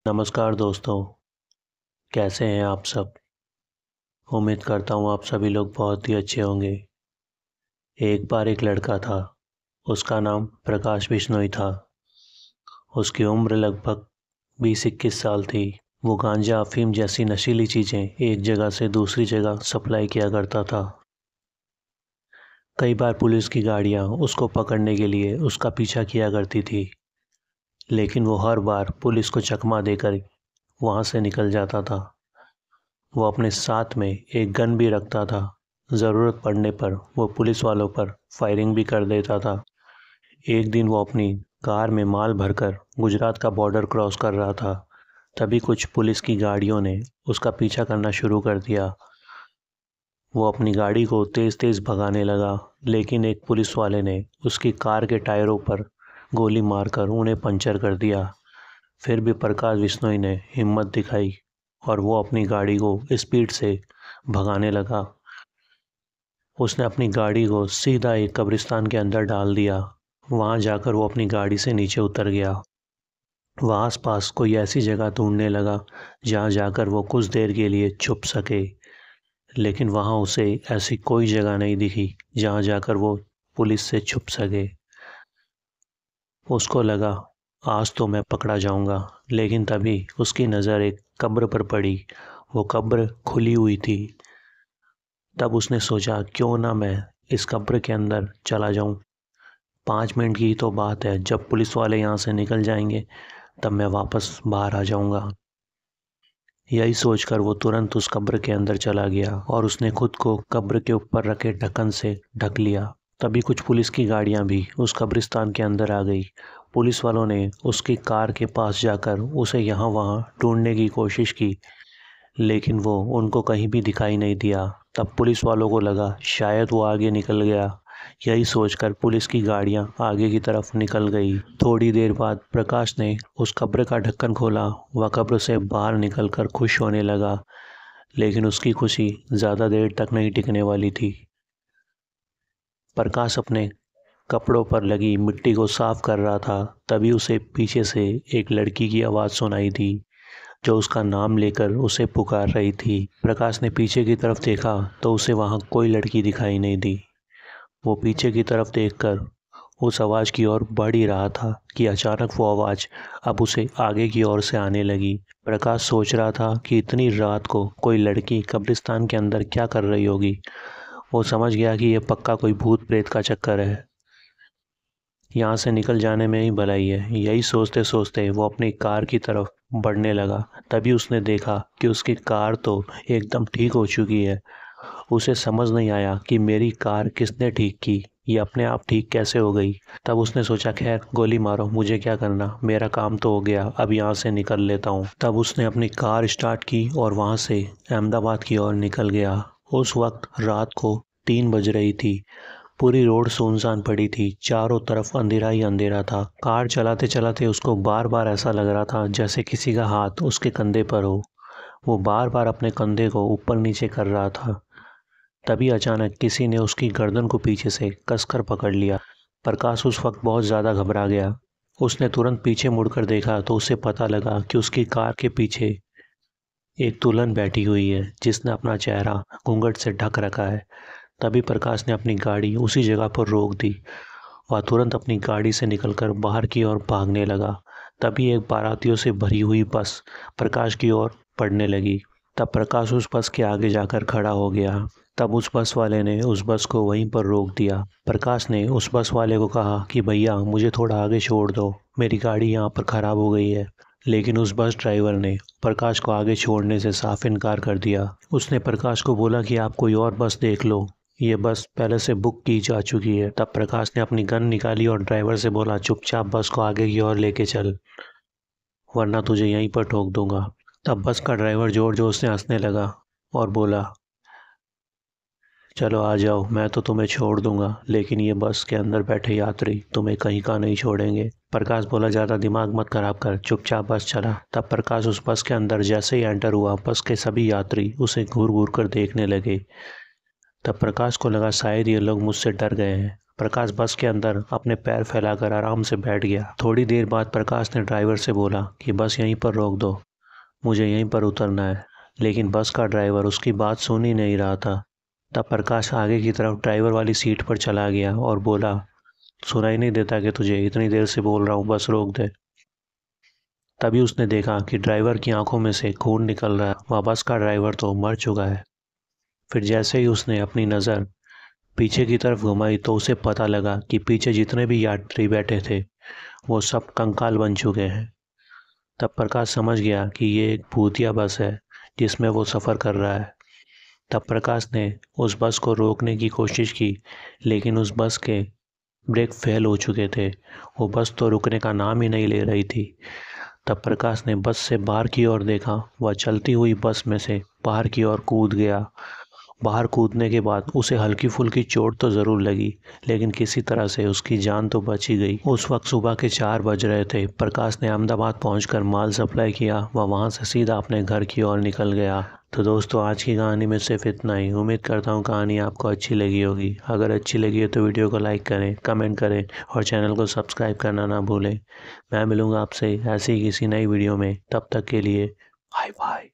नमस्कार दोस्तों, कैसे हैं आप सब। उम्मीद करता हूँ आप सभी लोग बहुत ही अच्छे होंगे। एक बार एक लड़का था, उसका नाम प्रकाश बिश्नोई था। उसकी उम्र लगभग 20-21 साल थी। वो गांजा अफीम जैसी नशीली चीज़ें एक जगह से दूसरी जगह सप्लाई किया करता था। कई बार पुलिस की गाड़ियाँ उसको पकड़ने के लिए उसका पीछा किया करती थी, लेकिन वो हर बार पुलिस को चकमा देकर वहाँ से निकल जाता था। वो अपने साथ में एक गन भी रखता था। ज़रूरत पड़ने पर वो पुलिस वालों पर फायरिंग भी कर देता था। एक दिन वो अपनी कार में माल भरकर गुजरात का बॉर्डर क्रॉस कर रहा था। तभी कुछ पुलिस की गाड़ियों ने उसका पीछा करना शुरू कर दिया। वो अपनी गाड़ी को तेज़ तेज़ भगाने लगा, लेकिन एक पुलिस वाले ने उसकी कार के टायरों पर गोली मारकर उन्हें पंचर कर दिया। फिर भी प्रकाश बिश्नोई ने हिम्मत दिखाई और वो अपनी गाड़ी को स्पीड से भगाने लगा। उसने अपनी गाड़ी को सीधा एक कब्रिस्तान के अंदर डाल दिया। वहाँ जाकर वो अपनी गाड़ी से नीचे उतर गया। वहाँ आसपास कोई ऐसी जगह ढूंढने लगा जहाँ जाकर वो कुछ देर के लिए छुप सके, लेकिन वहाँ उसे ऐसी कोई जगह नहीं दिखी जहाँ जाकर वो पुलिस से छुप सके। उसको लगा आज तो मैं पकड़ा जाऊंगा, लेकिन तभी उसकी नज़र एक कब्र पर पड़ी। वो कब्र खुली हुई थी। तब उसने सोचा क्यों ना मैं इस कब्र के अंदर चला जाऊं। 5 मिनट की तो बात है, जब पुलिस वाले यहाँ से निकल जाएंगे तब मैं वापस बाहर आ जाऊंगा। यही सोचकर वो तुरंत उस कब्र के अंदर चला गया और उसने खुद को कब्र के ऊपर रखे ढक्कन से ढक लिया। तभी कुछ पुलिस की गाड़ियां भी उस कब्रिस्तान के अंदर आ गई। पुलिस वालों ने उसकी कार के पास जाकर उसे यहाँ वहाँ ढूंढने की कोशिश की, लेकिन वो उनको कहीं भी दिखाई नहीं दिया। तब पुलिस वालों को लगा शायद वो आगे निकल गया। यही सोचकर पुलिस की गाड़ियां आगे की तरफ निकल गई। थोड़ी देर बाद प्रकाश ने उस कब्र का ढक्कन खोला। वह कब्र से बाहर निकलकर खुश होने लगा, लेकिन उसकी खुशी ज़्यादा देर तक नहीं टिकने वाली थी। प्रकाश अपने कपड़ों पर लगी मिट्टी को साफ कर रहा था। तभी उसे पीछे से एक लड़की की आवाज़ सुनाई दी, जो उसका नाम लेकर उसे पुकार रही थी। प्रकाश ने पीछे की तरफ देखा तो उसे वहाँ कोई लड़की दिखाई नहीं दी। वो पीछे की तरफ देखकर उस आवाज़ की ओर बढ़ ही रहा था कि अचानक वो आवाज़ अब उसे आगे की ओर से आने लगी। प्रकाश सोच रहा था कि इतनी रात को कोई लड़की कब्रिस्तान के अंदर क्या कर रही होगी। वो समझ गया कि यह पक्का कोई भूत प्रेत का चक्कर है, यहाँ से निकल जाने में ही भलाई है। यही सोचते सोचते वो अपनी कार की तरफ बढ़ने लगा। तभी उसने देखा कि उसकी कार तो एकदम ठीक हो चुकी है। उसे समझ नहीं आया कि मेरी कार किसने ठीक की, ये अपने आप ठीक कैसे हो गई। तब उसने सोचा खैर गोली मारो, मुझे क्या करना, मेरा काम तो हो गया, अब यहाँ से निकल लेता हूँ। तब उसने अपनी कार स्टार्ट की और वहाँ से अहमदाबाद की ओर निकल गया। उस वक्त रात को 3 बज रही थी। पूरी रोड सुनसान पड़ी थी, चारों तरफ अंधेरा ही अंधेरा था। कार चलाते चलाते उसको बार बार ऐसा लग रहा था जैसे किसी का हाथ उसके कंधे पर हो। वो बार बार अपने कंधे को ऊपर नीचे कर रहा था। तभी अचानक किसी ने उसकी गर्दन को पीछे से कसकर पकड़ लिया। प्रकाश उस वक्त बहुत ज़्यादा घबरा गया। उसने तुरंत पीछे मुड़कर देखा तो उसे पता लगा कि उसकी कार के पीछे एक दुल्हन बैठी हुई है, जिसने अपना चेहरा घूंघट से ढक रखा है। तभी प्रकाश ने अपनी गाड़ी उसी जगह पर रोक दी। वह तुरंत अपनी गाड़ी से निकलकर बाहर की ओर भागने लगा। तभी एक बारातियों से भरी हुई बस प्रकाश की ओर बढ़ने लगी। तब प्रकाश उस बस के आगे जाकर खड़ा हो गया। तब उस बस वाले ने उस बस को वहीं पर रोक दिया। प्रकाश ने उस बस वाले को कहा कि भैया मुझे थोड़ा आगे छोड़ दो, मेरी गाड़ी यहाँ पर ख़राब हो गई है। लेकिन उस बस ड्राइवर ने प्रकाश को आगे छोड़ने से साफ इनकार कर दिया। उसने प्रकाश को बोला कि आप कोई और बस देख लो, ये बस पहले से बुक की जा चुकी है। तब प्रकाश ने अपनी गन निकाली और ड्राइवर से बोला चुपचाप बस को आगे की ओर लेके चल, वरना तुझे यहीं पर ठोक दूंगा। तब बस का ड्राइवर जोर जोर से हंसने लगा और बोला चलो आ जाओ, मैं तो तुम्हें छोड़ दूंगा, लेकिन ये बस के अंदर बैठे यात्री तुम्हें कहीं का नहीं छोड़ेंगे। प्रकाश बोला ज़्यादा दिमाग मत खराब कर, चुपचाप बस चला। तब प्रकाश उस बस के अंदर जैसे ही एंटर हुआ, बस के सभी यात्री उसे घूर घूर कर देखने लगे। तब प्रकाश को लगा शायद ये लोग मुझसे डर गए हैं। प्रकाश बस के अंदर अपने पैर फैलाकर आराम से बैठ गया। थोड़ी देर बाद प्रकाश ने ड्राइवर से बोला कि बस यहीं पर रोक दो, मुझे यहीं पर उतरना है। लेकिन बस का ड्राइवर उसकी बात सुन ही नहीं रहा था। तब प्रकाश आगे की तरफ ड्राइवर वाली सीट पर चला गया और बोला, सुनाई नहीं देता कि तुझे? इतनी देर से बोल रहा हूँ, बस रोक दे। तभी उसने देखा कि ड्राइवर की आंखों में से खून निकल रहा है। वह बस का ड्राइवर तो मर चुका है। फिर जैसे ही उसने अपनी नज़र पीछे की तरफ घुमाई तो उसे पता लगा कि पीछे जितने भी यात्री बैठे थे वो सब कंकाल बन चुके हैं। तब प्रकाश समझ गया कि ये एक भूतिया बस है जिसमें वो सफ़र कर रहा है। तब प्रकाश ने उस बस को रोकने की कोशिश की, लेकिन उस बस के ब्रेक फेल हो चुके थे। वो बस तो रुकने का नाम ही नहीं ले रही थी। तब प्रकाश ने बस से बाहर की ओर देखा। वह चलती हुई बस में से बाहर की ओर कूद गया। बाहर कूदने के बाद उसे हल्की फुल्की चोट तो ज़रूर लगी, लेकिन किसी तरह से उसकी जान तो बच ही गई। उस वक्त सुबह के 4 बज रहे थे। प्रकाश ने अहमदाबाद पहुंचकर माल सप्लाई किया। वह वहां से सीधा अपने घर की ओर निकल गया। तो दोस्तों, आज की कहानी में सिर्फ इतना ही। उम्मीद करता हूँ कहानी आपको अच्छी लगी होगी। अगर अच्छी लगी है तो वीडियो को लाइक करें, कमेंट करें और चैनल को सब्सक्राइब करना ना भूलें। मैं मिलूँगा आपसे ऐसी ही किसी नई वीडियो में। तब तक के लिए बाय बाय।